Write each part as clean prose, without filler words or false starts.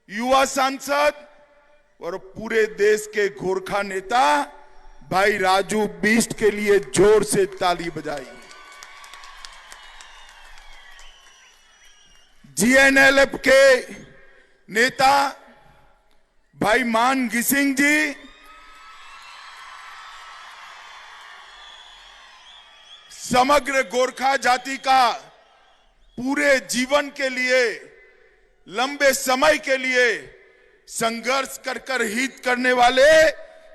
युवा सांसद और पूरे देश के गोरखा नेता भाई राजू बिष्ट के लिए जोर से ताली बजाइए। जीएनएलएफ के नेता भाई मान गिसिंग जी, समग्र गोरखा जाति का पूरे जीवन के लिए, लंबे समय के लिए संघर्ष कर हित करने वाले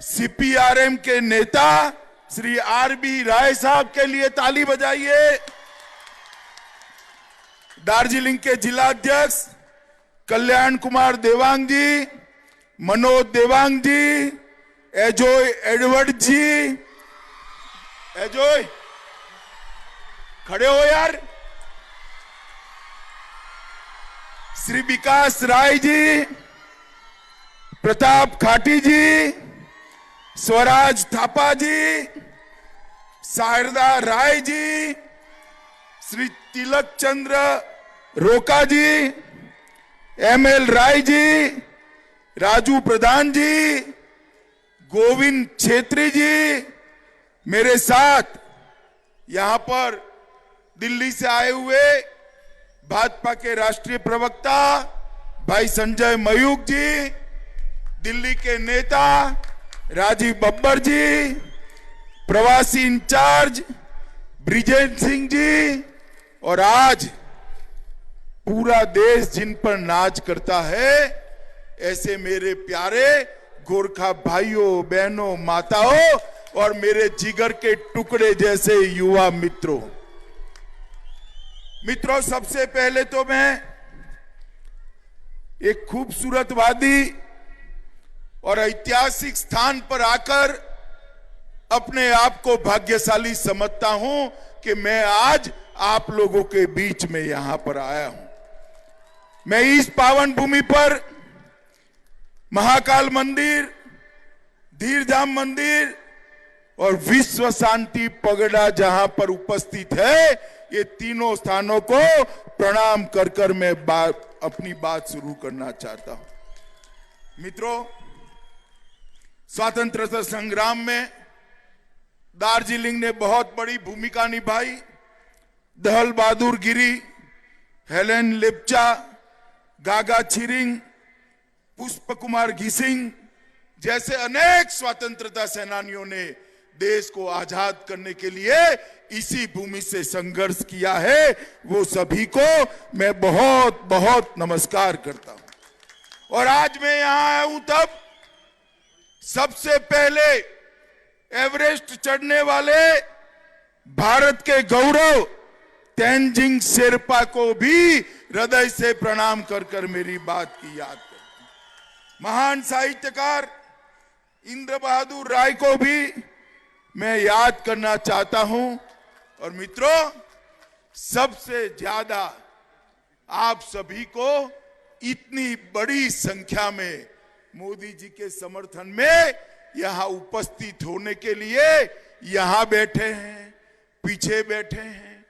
सीपीआरएम के नेता श्री आरबी राय साहब के लिए ताली बजाइए। दार्जिलिंग के जिला अध्यक्ष कल्याण कुमार देवांग जी, मनोज देवांग जी, एजोय एडवर्ड जी, एजोय खड़े हो यार, श्री विकास राय जी, प्रताप खाटी जी, स्वराज थापा जी, शारदा राय जी, श्री तिलक चंद्र रोका जी, एमएल राय जी, राजू प्रधान जी, गोविंद छेत्री जी, मेरे साथ यहां पर दिल्ली से आए हुए भाजपा के राष्ट्रीय प्रवक्ता भाई संजय मयूख जी, दिल्ली के नेता राजीव बब्बर जी, प्रवासी इंचार्ज ब्रिजेश सिंह जी, और आज पूरा देश जिन पर नाच करता है, ऐसे मेरे प्यारे गोरखा भाइयों बहनों माताओं और मेरे जिगर के टुकड़े जैसे युवा मित्रों, सबसे पहले तो मैं एक खूबसूरत वादी और ऐतिहासिक स्थान पर आकर अपने आप को भाग्यशाली समझता हूं कि मैं आज आप लोगों के बीच में यहां पर आया हूं। मैं इस पावन भूमि पर महाकाल मंदिर, धीरधाम मंदिर और विश्व शांति पगड़ा जहां पर उपस्थित है, ये तीनों स्थानों को प्रणाम कर मैं अपनी बात शुरू करना चाहता हूं। मित्रों, स्वतंत्रता संग्राम में दार्जिलिंग ने बहुत बड़ी भूमिका निभाई। दहल बहादुर गिरी, हेलेन लेप्चा, गागा छिरिंग, पुष्प कुमार घिसिंग जैसे अनेक स्वतंत्रता सेनानियों ने देश को आजाद करने के लिए इसी भूमि से संघर्ष किया है। वो सभी को मैं बहुत बहुत नमस्कार करता हूं। और आज मैं यहां आया हूं तब सबसे पहले एवरेस्ट चढ़ने वाले भारत के गौरव तेंजिंग शेरपा को भी हृदय से प्रणाम कर मेरी बात की याद करता हूं। महान साहित्यकार इंद्र बहादुर राय को भी मैं याद करना चाहता हूं। और मित्रों, सबसे ज्यादा आप सभी को इतनी बड़ी संख्या में मोदी जी के समर्थन में यहां उपस्थित होने के लिए यहां बैठे हैं, पीछे बैठे हैं,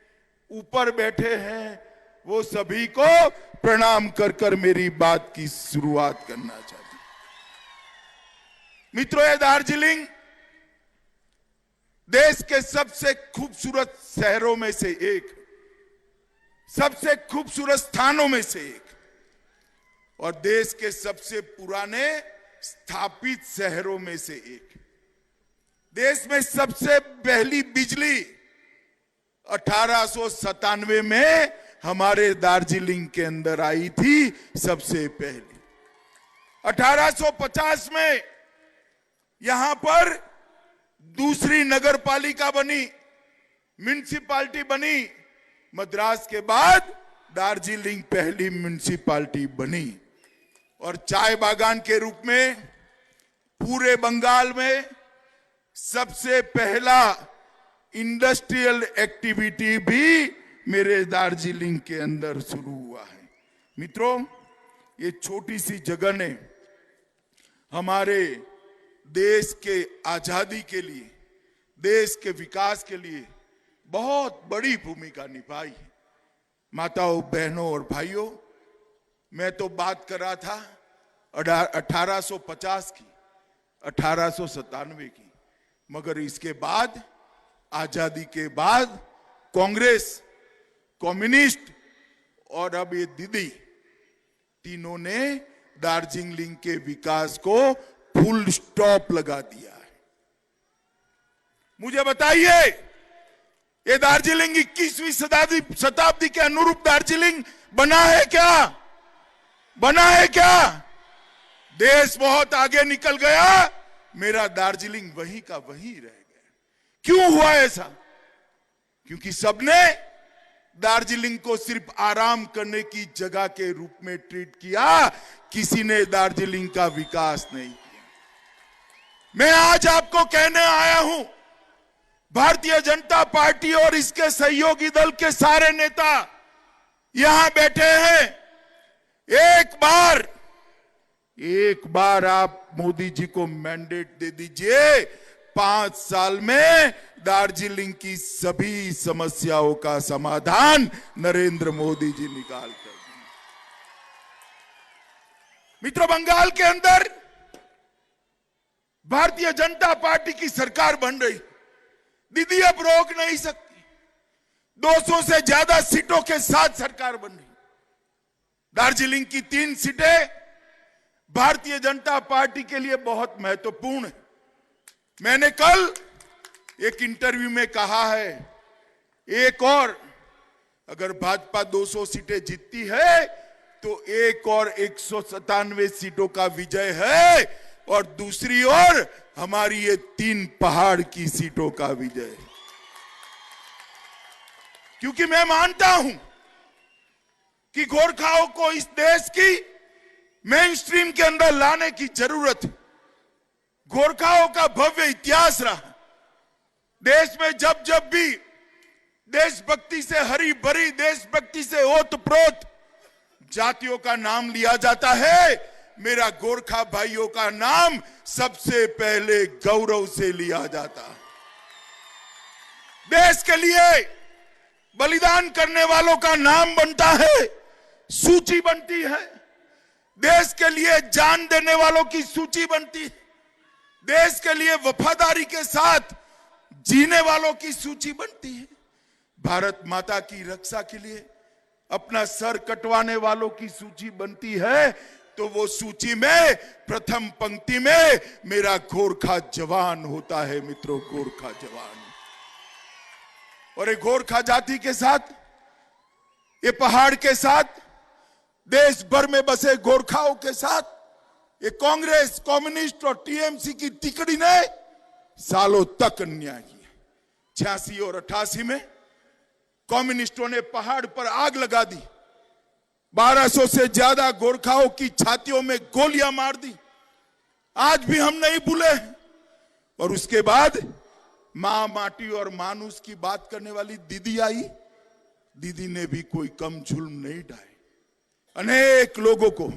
ऊपर बैठे हैं, वो सभी को प्रणाम कर मेरी बात की शुरुआत करना चाहता हूं। मित्रों, ये दार्जिलिंग देश के सबसे खूबसूरत शहरों में से एक, सबसे खूबसूरत स्थानों में से एक और देश के सबसे पुराने स्थापित शहरों में से एक। देश में सबसे पहली बिजली 1897 में हमारे दार्जिलिंग के अंदर आई थी सबसे पहले। 1850 में यहां पर दूसरी नगर पालिका बनी, म्युनिसिपालिटी बनी। मद्रास के बाद दार्जिलिंग पहली म्युनिसिपालिटी बनी और चाय बागान के रूप में पूरे बंगाल में सबसे पहला इंडस्ट्रियल एक्टिविटी भी मेरे दार्जिलिंग के अंदर शुरू हुआ है। मित्रों, ये छोटी सी जगह ने हमारे देश के आजादी के लिए, देश के विकास के लिए बहुत बड़ी भूमिका निभाई है। माताओं, बहनों और भाइयों, मैं तो बात कर रहा था 1850 की, 1897 की, मगर इसके बाद, आजादी के बाद कांग्रेस, कम्युनिस्ट और अब ये दीदी, तीनों ने दार्जिलिंग के विकास को फुल स्टॉप लगा दिया है। मुझे बताइए, ये दार्जिलिंग 21वीं शताब्दी के अनुरूप दार्जिलिंग बना है क्या? बना है क्या? देश बहुत आगे निकल गया, मेरा दार्जिलिंग वहीं का वहीं रह गया। क्यों हुआ ऐसा? क्योंकि सबने दार्जिलिंग को सिर्फ आराम करने की जगह के रूप में ट्रीट किया, किसी ने दार्जिलिंग का विकास नहीं किया। मैं आज आपको कहने आया हूं, भारतीय जनता पार्टी और इसके सहयोगी दल के सारे नेता यहां बैठे हैं। एक बार आप मोदी जी को मैंडेट दे दीजिए, 5 साल में दार्जिलिंग की सभी समस्याओं का समाधान नरेंद्र मोदी जी निकाल कर देंगे। मित्रों, बंगाल के अंदर भारतीय जनता पार्टी की सरकार बन रही, दीदी अब रोक नहीं सकती। 200 से ज्यादा सीटों के साथ सरकार बन रही। दार्जिलिंग की 3 सीटें भारतीय जनता पार्टी के लिए बहुत महत्वपूर्ण है। मैंने कल एक इंटरव्यू में कहा है, एक और अगर भाजपा 200 सीटें जीतती है तो एक और 197 सीटों का विजय है, और दूसरी ओर हमारी ये 3 पहाड़ की सीटों का विजय है। क्योंकि मैं मानता हूं कि गोरखाओं को इस देश की मेन स्ट्रीम के अंदर लाने की जरूरत है। गोरखाओं का भव्य इतिहास रहा। देश में जब जब भी देशभक्ति से हरी भरी, देशभक्ति से ओतप्रोत जातियों का नाम लिया जाता है, मेरा गोरखा भाइयों का नाम सबसे पहले गौरव से लिया जाता है। देश के लिए बलिदान करने वालों का नाम बनता है, सूची बनती है। देश के लिए जान देने वालों की सूची बनती है। देश के लिए वफादारी के साथ जीने वालों की सूची बनती है। भारत माता की रक्षा के लिए अपना सर कटवाने वालों की सूची बनती है, तो वो सूची में प्रथम पंक्ति में मेरा गोरखा जवान होता है। मित्रों, गोरखा जवान। और एक गोरखा जाति के साथ, ये पहाड़ के साथ, देश भर में बसे गोरखाओं के साथ ये कांग्रेस, कम्युनिस्ट और टीएमसी की तिकड़ी ने सालों तक अन्याय किया। 86 और 88 में कम्युनिस्टों ने पहाड़ पर आग लगा दी, 1200 से ज्यादा गोरखाओं की छातियों में गोलियां मार दी। आज भी हम नहीं भूले। और उसके बाद मां माटी और मानुस की बात करने वाली दीदी आई। दीदी ने भी कोई कम जुल्म नहीं ढाए, अनेक लोगों को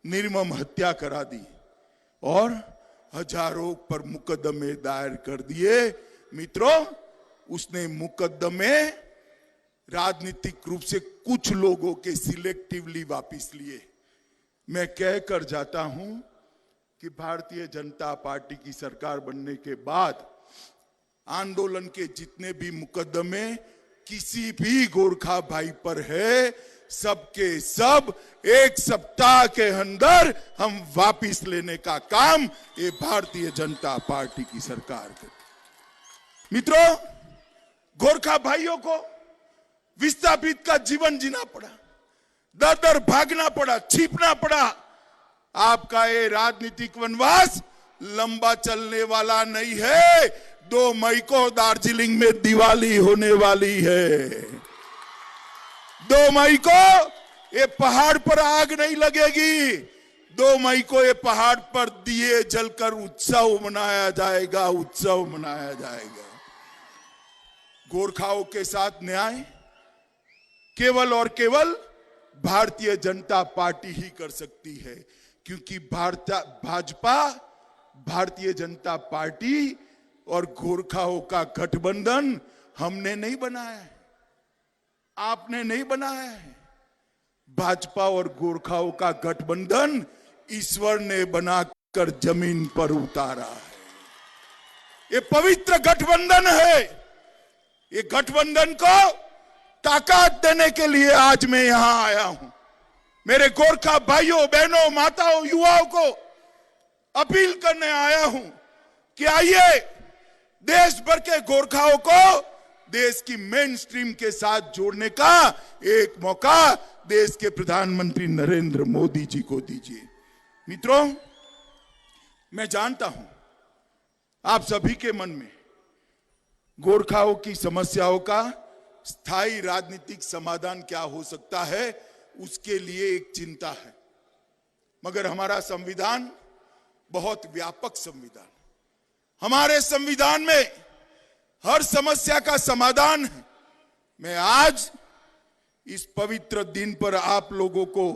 निर्मम हत्या करा दी और हजारों पर मुकदमे दायर कर दिए। मित्रों, उसने मुकदमे राजनीतिक रूप से कुछ लोगों के सिलेक्टिवली वापस लिए। मैं कहकर जाता हूं कि भारतीय जनता पार्टी की सरकार बनने के बाद आंदोलन के जितने भी मुकदमे किसी भी गोरखा भाई पर है, सबके सब 1 सप्ताह के अंदर हम वापस लेने का काम ये भारतीय जनता पार्टी की सरकार करती। मित्रों, गोरखा भाइयों को विस्थापित का जीवन जीना पड़ा, दर दर भागना पड़ा, छिपना पड़ा। आपका ये राजनीतिक वनवास लंबा चलने वाला नहीं है। 2 मई को दार्जिलिंग में दिवाली होने वाली है। 2 मई को ये पहाड़ पर आग नहीं लगेगी। 2 मई को ये पहाड़ पर दिए जलकर उत्सव मनाया जाएगा, उत्सव मनाया जाएगा। गोरखाओं के साथ न्याय केवल और केवल भारतीय जनता पार्टी ही कर सकती है, क्योंकि भाजपा, भारतीय जनता पार्टी और गोरखाओं का गठबंधन हमने नहीं बनाया है, आपने नहीं बनाया है। भाजपा और गोरखाओं का गठबंधन ईश्वर ने बनाकर जमीन पर उतारा है। ये पवित्र गठबंधन है। ये गठबंधन को ताकत देने के लिए आज मैं यहां आया हूं। मेरे गोरखा भाइयों, बहनों, माताओं, युवाओं को अपील करने आया हूं कि आइए देश भर के गोरखाओं को देश की मेन स्ट्रीम के साथ जोड़ने का एक मौका देश के प्रधानमंत्री नरेंद्र मोदी जी को दीजिए। मित्रों, मैं जानता हूं आप सभी के मन में गोरखाओं की समस्याओं का स्थायी राजनीतिक समाधान क्या हो सकता है, उसके लिए एक चिंता है। मगर हमारा संविधान बहुत व्यापक संविधान, हमारे संविधान में हर समस्या का समाधान है। मैं आज इस पवित्र दिन पर आप लोगों को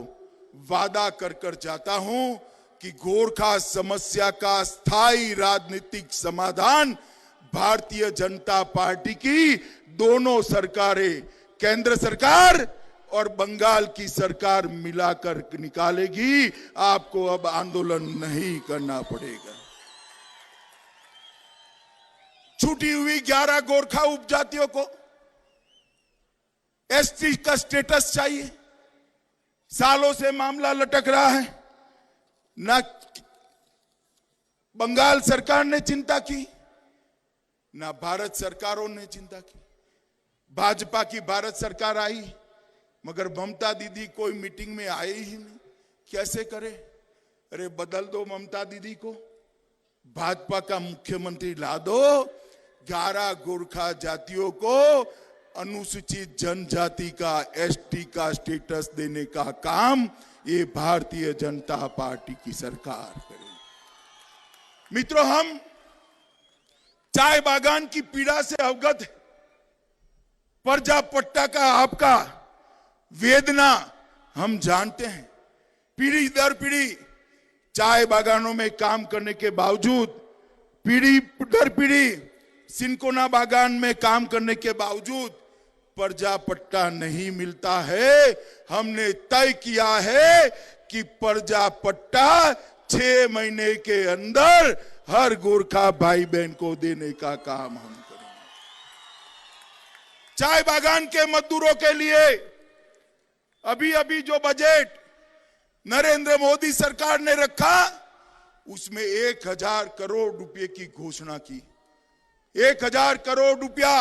वादा कर कर जाता हूं कि गोरखा समस्या का स्थायी राजनीतिक समाधान भारतीय जनता पार्टी की दोनों सरकारें, केंद्र सरकार और बंगाल की सरकार मिलाकर निकालेगी। आपको अब आंदोलन नहीं करना पड़ेगा। छूटी हुई 11 गोरखा उपजातियों को एसटी का स्टेटस चाहिए। सालों से मामला लटक रहा है। ना बंगाल सरकार ने चिंता की, ना भारत सरकारों ने चिंता की। भाजपा की भारत सरकार आई, मगर ममता दीदी कोई मीटिंग में आए ही नहीं। कैसे करे? अरे बदल दो ममता दीदी को, भाजपा का मुख्यमंत्री ला दो। 11 गोरखा जातियों को अनुसूचित जनजाति का, एसटी का स्टेटस देने का काम ये भारतीय जनता पार्टी की सरकार करेगी। मित्रों, हम चाय बागान की पीड़ा से अवगत है। पर्जा पट्टा का आपका वेदना हम जानते हैं। पीढ़ी दर पीढ़ी चाय बागानों में काम करने के बावजूद, पीढ़ी दर पीढ़ी सिनकोना बागान में काम करने के बावजूद पर्जा पट्टा नहीं मिलता है। हमने तय किया है कि पर्जा पट्टा 6 महीने के अंदर हर गोरखा भाई बहन को देने का काम हम करेंगे। चाय बागान के मजदूरों के लिए अभी अभी जो बजट नरेंद्र मोदी सरकार ने रखा, उसमें 1000 करोड़ रुपए की घोषणा की। 1000 करोड़ रुपया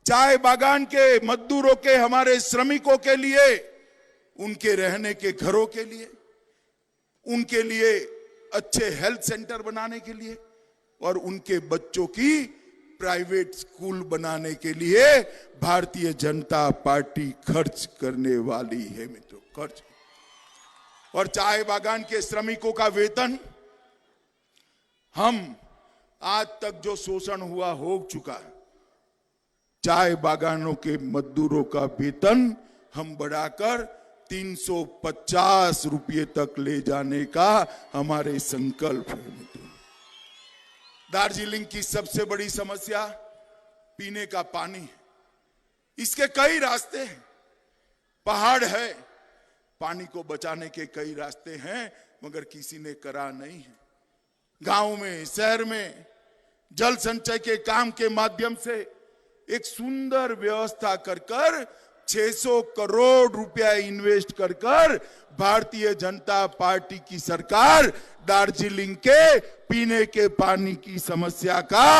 चाय बागान के मजदूरों के, हमारे श्रमिकों के लिए, उनके रहने के घरों के लिए, उनके लिए अच्छे हेल्थ सेंटर बनाने के लिए और उनके बच्चों की प्राइवेट स्कूल बनाने के लिए भारतीय जनता पार्टी खर्च करने वाली है। मित्रों, खर्च। और चाय बागान के श्रमिकों का वेतन, हम आज तक जो शोषण हुआ हो चुका, चाय बागानों के मजदूरों का वेतन हम बढ़ाकर 350 रुपये तक ले जाने का हमारे संकल्प है। मित्रों, दार्जिलिंग की सबसे बड़ी समस्या पीने का पानी है। इसके कई रास्ते हैं। पहाड़ है, पानी को बचाने के कई रास्ते हैं, मगर किसी ने करा नहीं है। गांव में, शहर में जल संचय के काम के माध्यम से एक सुंदर व्यवस्था कर 600 करोड़ रुपया इन्वेस्ट कर भारतीय जनता पार्टी की सरकार दार्जिलिंग के पीने के पानी की समस्या का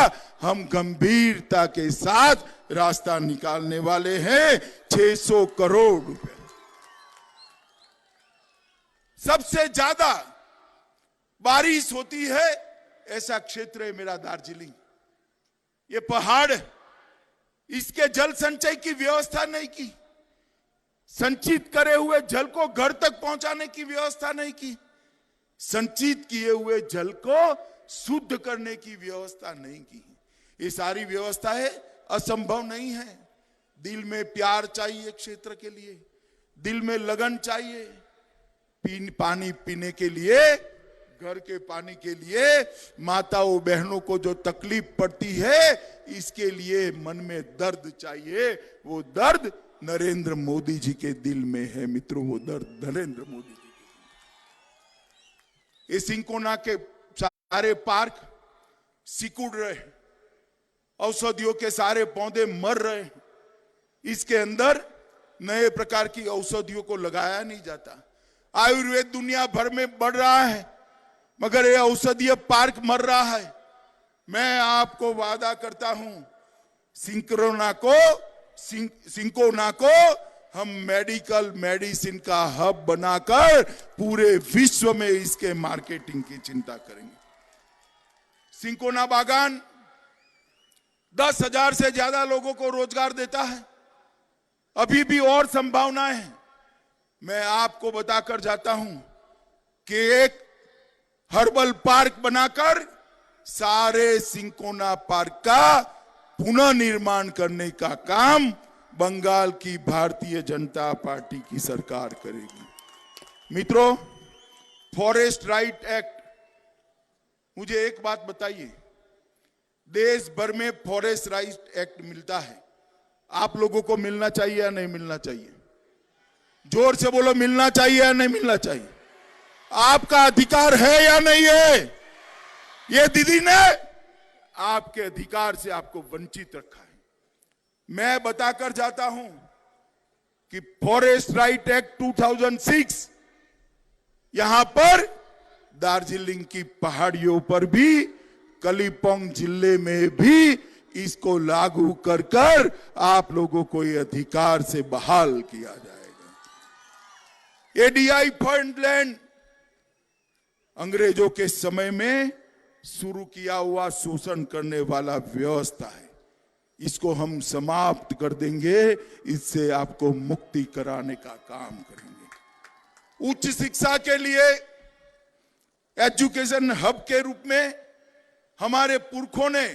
हम गंभीरता के साथ रास्ता निकालने वाले हैं। 600 करोड़ रुपए। सबसे ज्यादा बारिश होती है ऐसा क्षेत्र है मेरा दार्जिलिंग। ये पहाड़, इसके जल संचय की व्यवस्था नहीं की, संचित करे हुए जल को घर तक पहुंचाने की व्यवस्था नहीं की, संचित किए हुए जल को शुद्ध करने की व्यवस्था नहीं की। ये सारी व्यवस्थाएं असंभव नहीं है। दिल में प्यार चाहिए क्षेत्र के लिए, दिल में लगन चाहिए। पानी पीने के लिए, घर के पानी के लिए माताओं बहनों को जो तकलीफ पड़ती है, इसके लिए मन में दर्द चाहिए। वो दर्द नरेंद्र मोदी जी के दिल में है। मित्रों, वो दर्द नरेंद्र मोदी जी के दिल में। ये सिंकोना के सारे पार्क सिकुड़ रहे, औषधियों के सारे पौधे मर रहे, इसके अंदर नए प्रकार की औषधियों को लगाया नहीं जाता। आयुर्वेद दुनिया भर में बढ़ रहा है, मगर ये औषधीय पार्क मर रहा है। मैं आपको वादा करता हूं, सिंकोना को हम मेडिकल मेडिसिन का हब बनाकर पूरे विश्व में इसके मार्केटिंग की चिंता करेंगे। सिंकोना बागान 10,000 से ज्यादा लोगों को रोजगार देता है। अभी भी और संभावनाएं हैं। मैं आपको बताकर जाता हूं कि एक हर्बल पार्क बनाकर सारे सिंकोना पार्क का पुनः निर्माण करने का काम बंगाल की भारतीय जनता पार्टी की सरकार करेगी। मित्रों, फॉरेस्ट राइट एक्ट, मुझे एक बात बताइए, देश भर में फॉरेस्ट राइट एक्ट मिलता है, आप लोगों को मिलना चाहिए या नहीं मिलना चाहिए? जोर से बोलो, मिलना चाहिए या नहीं मिलना चाहिए? आपका अधिकार है या नहीं है? ये दीदी ने आपके अधिकार से आपको वंचित रखा है। मैं बताकर जाता हूं कि फॉरेस्ट राइट एक्ट 2006 यहां पर दार्जिलिंग की पहाड़ियों पर भी, कलिम्पोंग जिले में भी इसको लागू कर कर आप लोगों को ये अधिकार से बहाल किया जाएगा। एडीआई फंड लैंड अंग्रेजों के समय में शुरू किया हुआ शोषण करने वाला व्यवस्था है, इसको हम समाप्त कर देंगे, इससे आपको मुक्ति कराने का काम करेंगे। उच्च शिक्षा के लिए एजुकेशन हब के रूप में हमारे पुरखों ने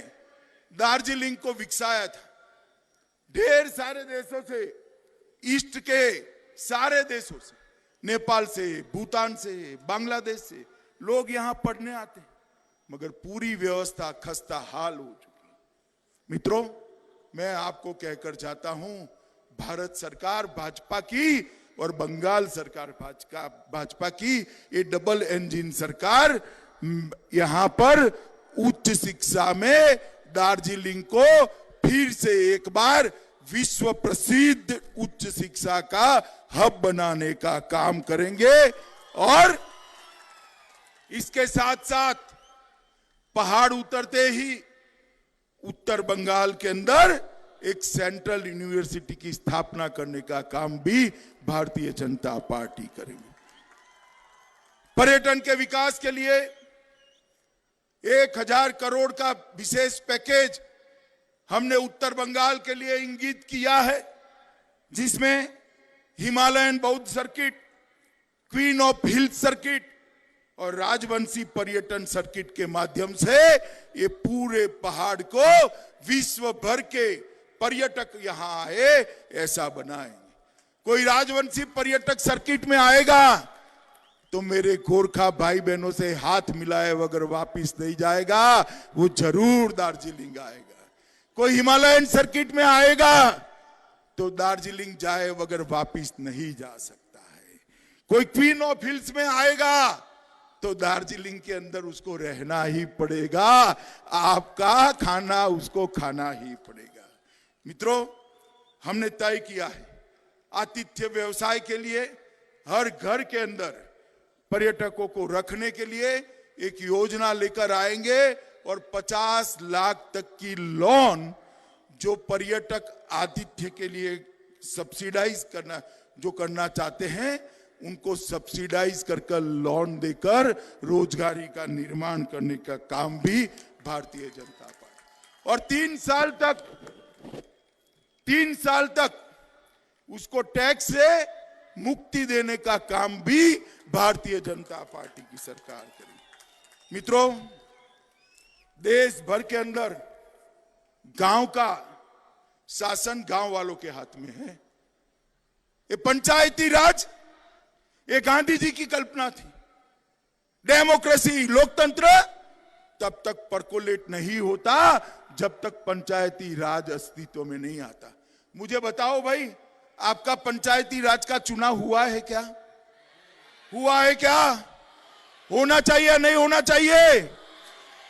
दार्जिलिंग को विकसाया था। ढेर सारे देशों से, ईस्ट के सारे देशों से, नेपाल से, भूटान से, बांग्लादेश से लोग यहां पढ़ने आते हैं, मगर पूरी व्यवस्था खस्ता हाल हो चुकी है। मित्रों, मैं आपको कहकर जाता हूं, भारत सरकार भाजपा की और बंगाल सरकार भाजपा की ये डबल इंजन सरकार यहां पर उच्च शिक्षा में दार्जिलिंग को फिर से एक बार विश्व प्रसिद्ध उच्च शिक्षा का हब बनाने का काम करेंगे। और इसके साथ साथ पहाड़ उतरते ही उत्तर बंगाल के अंदर एक सेंट्रल यूनिवर्सिटी की स्थापना करने का काम भी भारतीय जनता पार्टी करेगी। पर्यटन के विकास के लिए 1,000 करोड़ का विशेष पैकेज हमने उत्तर बंगाल के लिए इंगित किया है, जिसमें हिमालयन बौद्ध circuit, queen of hill circuit और राजवंशी पर्यटन सर्किट के माध्यम से ये पूरे पहाड़ को विश्व भर के पर्यटक यहां आए ऐसा बनाएंगे। कोई राजवंशी पर्यटक सर्किट में आएगा तो मेरे गोरखा भाई बहनों से हाथ मिलाए बगैर वापिस नहीं जाएगा, वो जरूर दार्जिलिंग आएगा। कोई हिमालयन सर्किट में आएगा तो दार्जिलिंग जाए बगैर वापिस नहीं जा सकता है। कोई क्वीन ऑफ हिल्स में आएगा तो दार्जिलिंग के अंदर उसको रहना ही पड़ेगा, आपका खाना उसको खाना ही पड़ेगा। मित्रों, हमने तय किया है आतिथ्य व्यवसाय के लिए हर घर के अंदर पर्यटकों को रखने के लिए एक योजना लेकर आएंगे और 50 लाख तक की लोन जो पर्यटक आतिथ्य के लिए सब्सिडाइज करना चाहते हैं उनको सब्सिडाइज कर लोन देकर रोजगारी का निर्माण करने का काम भी भारतीय जनता पार्टी, और 3 साल तक उसको टैक्स से मुक्ति देने का काम भी भारतीय जनता पार्टी की सरकार करेगी। मित्रों, देश भर के अंदर गांव का शासन गांव वालों के हाथ में है। ये पंचायती राज ये गांधी जी की कल्पना थी। डेमोक्रेसी, लोकतंत्र तब तक परकोलेट नहीं होता जब तक पंचायती राज अस्तित्व में नहीं आता। मुझे बताओ भाई, आपका पंचायती राज का चुनाव हुआ है क्या? हुआ है क्या? होना चाहिए या नहीं होना चाहिए?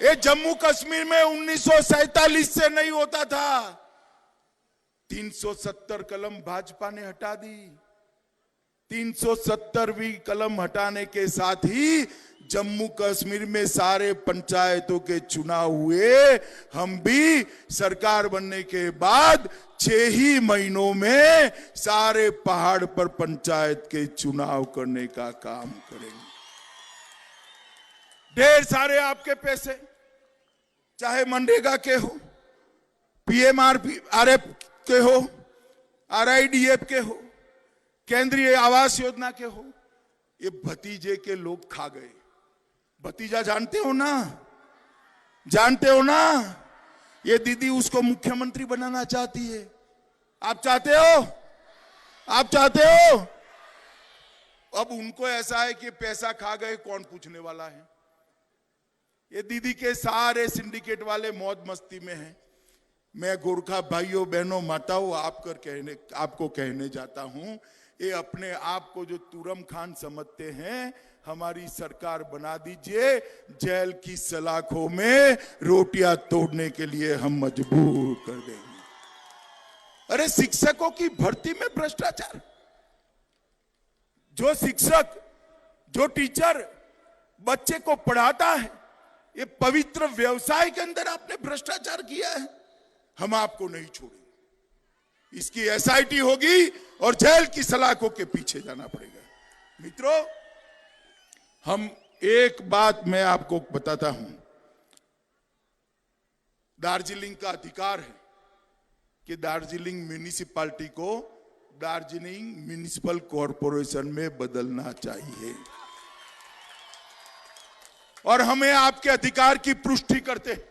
ये जम्मू कश्मीर में 1947 से नहीं होता था। 370 कलम भाजपा ने हटा दी। 370वीं कलम हटाने के साथ ही जम्मू कश्मीर में सारे पंचायतों के चुनाव हुए। हम भी सरकार बनने के बाद 6 ही महीनों में सारे पहाड़ पर पंचायत के चुनाव करने का काम करेंगे। ढेर सारे आपके पैसे, चाहे मनरेगा के हो, PMRF के हो, RIDF के हो, केंद्रीय आवास योजना के हो, ये भतीजे के लोग खा गए। भतीजा जानते हो ना? जानते हो ना? ये दीदी उसको मुख्यमंत्री बनाना चाहती है। आप चाहते हो? आप चाहते हो? अब उनको ऐसा है कि पैसा खा गए, कौन पूछने वाला है? ये दीदी के सारे सिंडिकेट वाले मौज मस्ती में हैं। मैं गोरखा भाइयों बहनों माताओं आपको कहने जाता हूं, ये अपने आप को जो तुरम खान समझते हैं, हमारी सरकार बना दीजिए। जेल की सलाखों में रोटियां तोड़ने के लिए हम मजबूर कर देंगे। अरे शिक्षकों की भर्ती में भ्रष्टाचार। जो शिक्षक, जो टीचर बच्चे को पढ़ाता है, ये पवित्र व्यवसाय के अंदर आपने भ्रष्टाचार किया है, हम आपको नहीं छोड़ेंगे। इसकी SIT होगी और जेल की सलाखों के पीछे जाना पड़ेगा। मित्रों, हम एक बात मैं आपको बताता हूं, दार्जिलिंग का अधिकार है कि दार्जिलिंग म्युनिसिपैलिटी को दार्जिलिंग म्युनिसिपल कॉरपोरेशन में बदलना चाहिए, और हमें आपके अधिकार की पुष्टि करते हैं।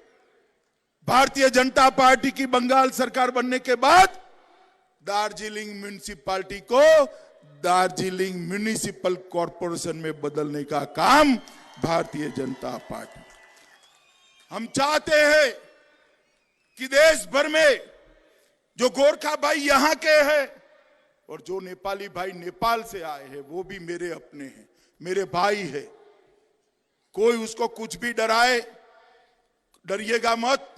भारतीय जनता पार्टी की बंगाल सरकार बनने के बाद दार्जिलिंग म्युनिसिपैलिटी को दार्जिलिंग म्युनिसिपल कॉरपोरेशन में बदलने का काम भारतीय जनता पार्टी। हम चाहते हैं कि देश भर में जो गोरखा भाई यहां के हैं और जो नेपाली भाई नेपाल से आए हैं, वो भी मेरे अपने हैं, मेरे भाई है। कोई उसको कुछ भी डराए, डरिएगा मत।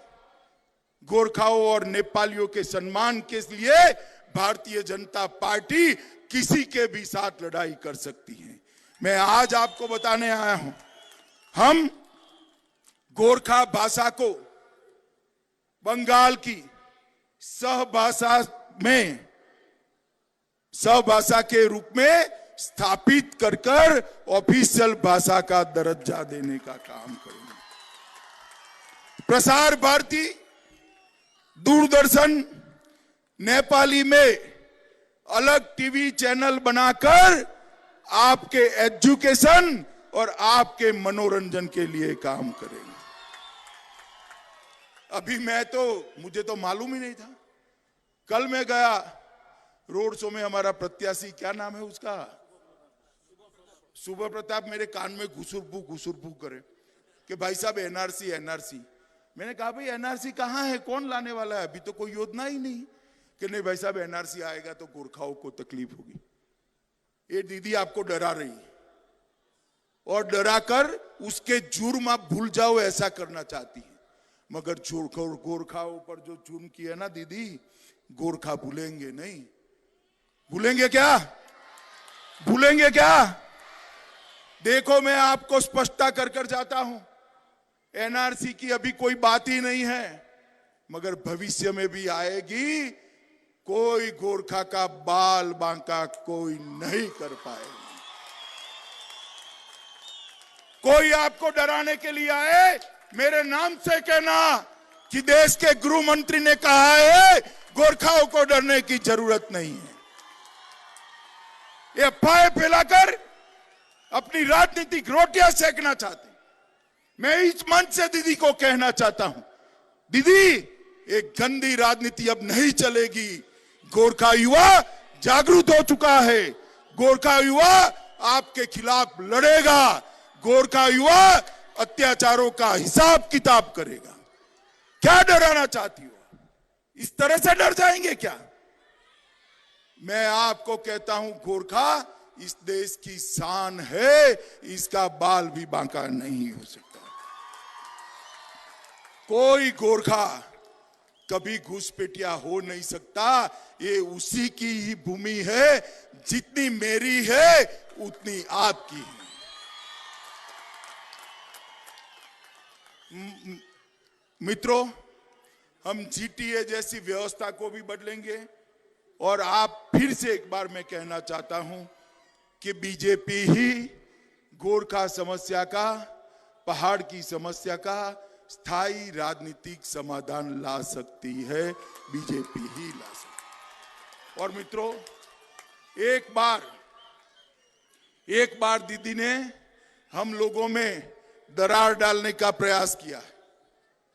गोरखाओं और नेपालियों के सम्मान के लिए भारतीय जनता पार्टी किसी के भी साथ लड़ाई कर सकती है। मैं आज आपको बताने आया हूं, हम गोरखा भाषा को बंगाल की सहभाषा के रूप में स्थापित कर ऑफिशियल भाषा का दर्जा देने का काम करेंगे। प्रसार भारती, दूरदर्शन नेपाली में अलग टीवी चैनल बनाकर आपके एजुकेशन और आपके मनोरंजन के लिए काम करेंगे। अभी मुझे तो मालूम ही नहीं था। कल मैं गया रोड शो में, हमारा प्रत्याशी, क्या नाम है उसका, सुबह प्रताप, मेरे कान में घुसुरपू करे कि भाई साहब NRC। मैंने कहा भाई NRC कहाँ है, कौन लाने वाला है? अभी तो कोई योजना ही नहीं। कि नहीं भाई साहब, NRC आएगा तो गोरखाओं को तकलीफ होगी। ये दीदी आपको डरा रही है और डराकर उसके जुर्म आप भूल जाओ ऐसा करना चाहती है। मगर गोरखाओं पर जो जुर्म किया ना दीदी, गोरखा भूलेंगे नहीं। भूलेंगे क्या? भूलेंगे क्या? देखो, मैं आपको स्पष्टता कर जाता हूं, NRC की अभी कोई बात ही नहीं है, मगर भविष्य में भी आएगी। कोई गोरखा का बाल बांका कोई नहीं कर पाएगा। कोई आपको डराने के लिए आए, मेरे नाम से कहना कि देश के गृह मंत्री ने कहा है गोरखाओं को डरने की जरूरत नहीं है। ये अफवाहें फैलाकर अपनी राजनीतिक रोटियां सेकना चाहते। मैं इस मंच से दीदी को कहना चाहता हूं, दीदी, एक गंदी राजनीति अब नहीं चलेगी। गोरखा युवा जागरूक हो चुका है। गोरखा युवा आपके खिलाफ लड़ेगा। गोरखा युवा अत्याचारों का हिसाब किताब करेगा। क्या डराना चाहती हो? इस तरह से डर जाएंगे क्या? मैं आपको कहता हूं, गोरखा इस देश की शान है, इसका बाल भी बांका नहीं हो सकता। कोई गोरखा कभी घुसपैठिया हो नहीं सकता। ये उसी की ही भूमि है, जितनी मेरी है उतनी आपकी है। मित्रों, हम जीटीए जैसी व्यवस्था को भी बदलेंगे। और आप फिर से एक बार मैं कहना चाहता हूं कि बीजेपी ही गोरखा समस्या का, पहाड़ की समस्या का स्थायी राजनीतिक समाधान ला सकती है। बीजेपी ही ला सकती है। और मित्रों, एक बार दीदी ने हम लोगों में दरार डालने का प्रयास किया।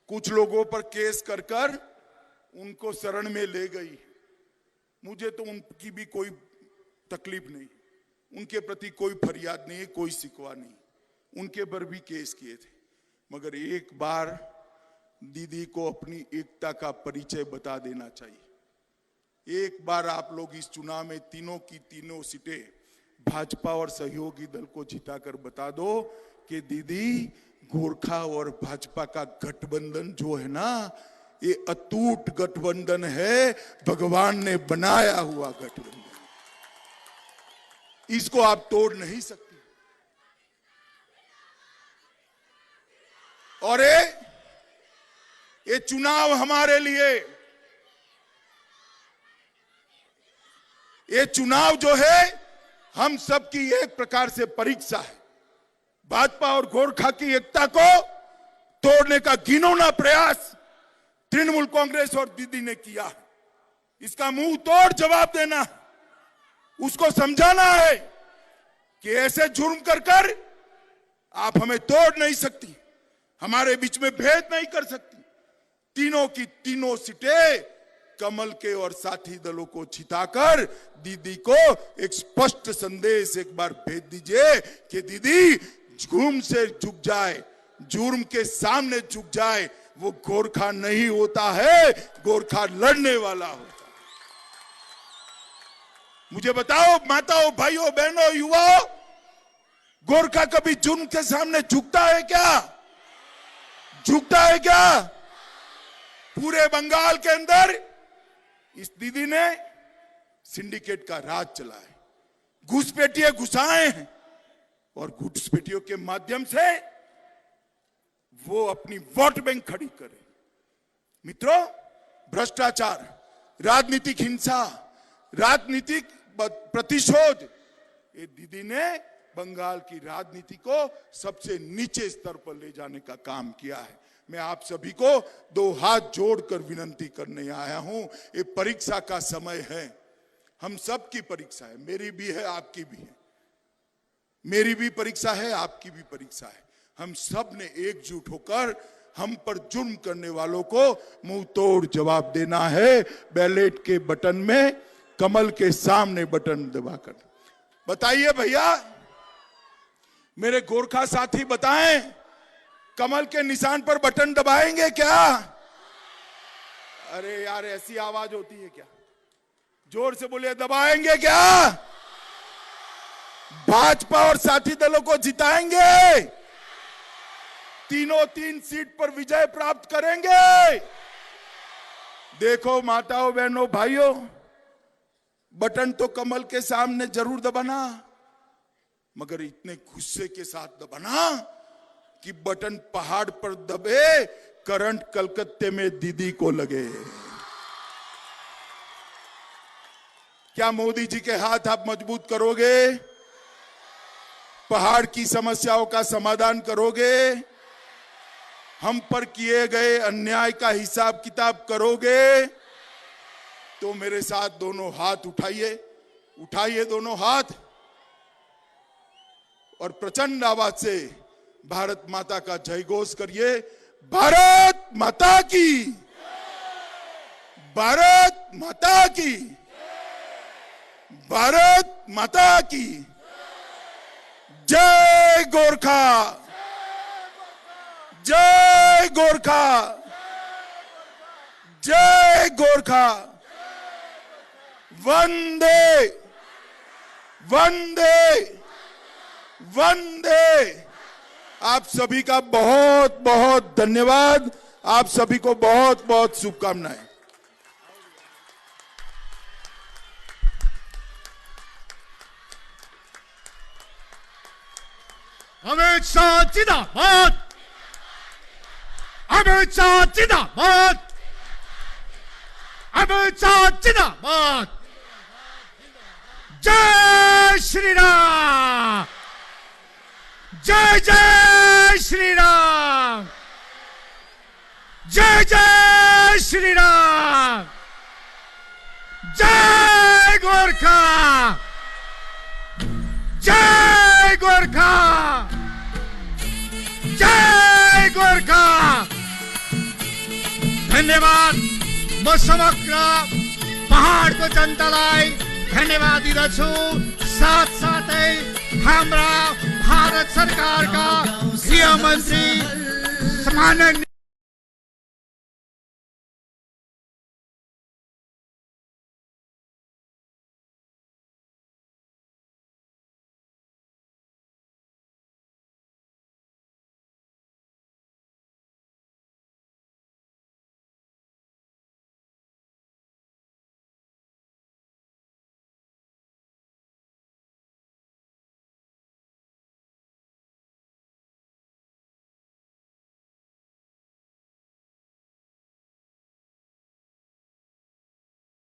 कुछ लोगों पर केस कर कर उनको शरण में ले गई। मुझे तो उनकी भी कोई तकलीफ नहीं, उनके प्रति कोई फरियाद नहीं है, कोई शिकवा नहीं। उनके पर भी केस किए थे। मगर एक बार दीदी को अपनी एकता का परिचय बता देना चाहिए। एक बार आप लोग इस चुनाव में तीनों की तीनों सीटें भाजपा और सहयोगी दल को जिताकर बता दो कि दीदी, गोरखा और भाजपा का गठबंधन जो है ना, ये अटूट गठबंधन है, भगवान ने बनाया हुआ गठबंधन। इसको आप तोड़ नहीं सकते। और ये चुनाव हमारे लिए, ये चुनाव जो है हम सबकी एक प्रकार से परीक्षा है। भाजपा और गोरखा की एकता को तोड़ने का घिनौना प्रयास तृणमूल कांग्रेस और दीदी ने किया। इसका मुंह तोड़ जवाब देना, उसको समझाना है कि ऐसे जुर्म कर कर आप हमें तोड़ नहीं सकती, हमारे बीच में भेद नहीं कर सकती। तीनों की तीनों सीटें कमल के और साथी दलों को जिताकर दीदी को एक स्पष्ट संदेश एक बार भेज दीजिए कि दीदी जुर्म से झुक जाए, जुर्म के सामने झुक जाए। वो गोरखा नहीं होता है, गोरखा लड़ने वाला होता है। मुझे बताओ माताओं, भाइयों, बहनों, युवाओं, गोरखा कभी जुर्म के सामने झुकता है क्या? झुकता है क्या? पूरे बंगाल के अंदर इस दीदी ने सिंडिकेट का राज चला है, घुसपैठिए घुसाए हैं और घुसपैठियों के माध्यम से वो अपनी वोट बैंक खड़ी करे। मित्रों, भ्रष्टाचार, राजनीतिक हिंसा, राजनीतिक प्रतिशोध, ये दीदी ने बंगाल की राजनीति को सबसे नीचे स्तर पर ले जाने का काम किया है। मैं आप सभी को दो हाथ जोड़कर विनती करने आया हूं। ये परीक्षा का समय है, हम सबकी परीक्षा है, मेरी भी है, आपकी भी है। मेरी भी परीक्षा है, आपकी भी परीक्षा है। हम सब ने एकजुट होकर हम पर जुर्म करने वालों को मुंह तोड़ जवाब देना है। बैलेट के बटन में कमल के सामने बटन दबाकर बताइए भैया, मेरे गोरखा साथी बताएं, कमल के निशान पर बटन दबाएंगे क्या? अरे यार, ऐसी आवाज होती है क्या? जोर से बोलिए, दबाएंगे क्या? भाजपा और साथी दलों को जिताएंगे, तीनों तीन सीट पर विजय प्राप्त करेंगे। देखो माताओं, बहनों, भाइयों, बटन तो कमल के सामने जरूर दबाना, मगर इतने गुस्से के साथ दबाना कि बटन पहाड़ पर दबे, करंट कलकत्ते में दीदी को लगे। क्या मोदी जी के हाथ आप मजबूत करोगे? पहाड़ की समस्याओं का समाधान करोगे? हम पर किए गए अन्याय का हिसाब किताब करोगे? तो मेरे साथ दोनों हाथ उठाइए, उठाइए दोनों हाथ और प्रचंड आवाज से भारत माता का जय घोष करिए। भारत माता की, भारत माता की, भारत माता की जय। गोरखा, जय गोरखा, जय गोरखा। वंदे वंदे वंदे। आप सभी का बहुत बहुत धन्यवाद। आप सभी को बहुत बहुत शुभकामनाएं। अमित शाह जिंदाबाद, अमित शाह जिंदाबाद, अमित शाह जिंदाबाद। जय श्री राम, जय जय श्री राम, जय जय श्री राम। जय गोरखा, जय गोरखा, जय गोरखा। धन्यवाद। म समग्र पहाडको जनतालाई धन्यवाद दिदछु। साथसाथै हाम्रा भारत सरकारका गृह मन्त्री माननीय